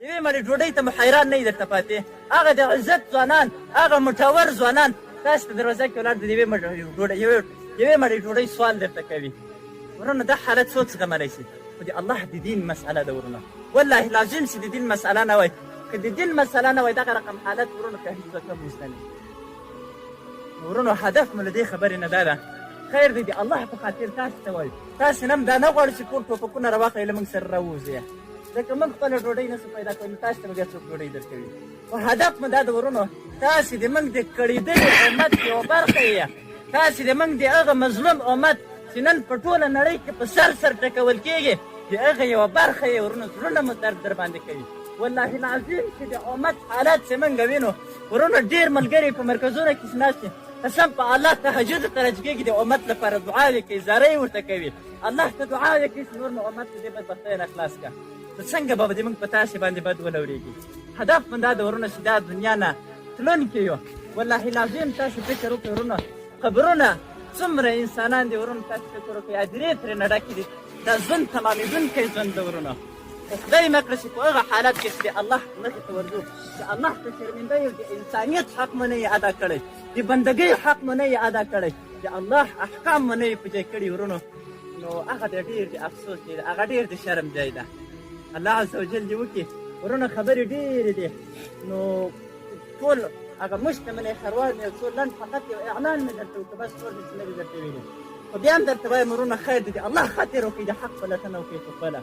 یوې مړې ډوډۍ ته مو حیران نه وي درته پاتې. هغه د عزت ځوانان، هغه مټور ځوانان تاسو ته دروازه کې ولاړ د یوې مړې ډوډۍ سوال درته کوي. ورونه دا حالت څوک زغملی شي؟ خو د الله د دین مسئله ده ورونه. والله لازم چې د دین مسئله نه وای، که د دین مسئله نه وای دغه رقم حالت ورونه که هیڅ کم وستني. ورونو هدف مو له دې خبرې نه دا ده، خیر دی د الله په خاطر تاسو ته وایو. تاسې نه هم دا نه غواړو چې ټول ټوپکونه راواخلئ له موږ سره راووځئ، ځکه موږ خپله ډوډۍ نسو پیدا کولی، تاسو ته به بیا څوک ډوډۍ درکوي. خو هدف مو دا د ورونو تاسې د موږ د کړېدلي امت یوه برخه یې، تاسې د موږ د هغه مظلوم امت چې نن په ټوله نړۍ کې په سر سر ټکول کېږي د هغه یوه برخه یې ورونو زړونه مو درد در باندې کوي. والله العظیم چې د امت حالات چې موږ وینو ورونو ډېر ملګري په مرکزونو کې ناست دي، قسم په الله تهجد ته راجګېږي د امت لپاره دعاوې کوي، زارۍ ورته کوي، الله ته دعاوې کوي چې نور مو امت د دې بدبختۍ نه خلاص کړه. نو څنګه به د موږ په تاسې باندې بد ولورېږي؟ هدف مو دا د ورونو چې دا دنیا نه تلونکي یو. والله العظیم تاسې فکر وکړئ ورونو، قبرونه څومره انسانان دي ورونو، تاسې فکر وکړئ هدیرې ترېنه ډکې دي. دا ژوند تمامېدونکی ژوند ده ورونو. خدای مه کړه چې په هغه حالت کې چې د الله مخې ته ورځو، د الله ته شرمنده یو، د انسانیت حق مو نه یې ادا کړی، د بندګۍ حق مو نه یې ادا کړی، د الله احکام مو نه یې په ځای کړي ورونو، نو هغه د ډېر د افسوس دی، هغه ډېر د شرم ځای ده. الله عز وجل دې وکړي ورونو خبرې ډېرې دي، نو ټول هغه مشتملې خروار مې یو څو لنډ فقط یو اعلان مې درته وکړه، بس نور داسې نه دي درته ویلي. خو بیا هم درته وایم ورونو خیر دی د الله خاطر وکړئ، د حق پلټنه وکړئ په خپله.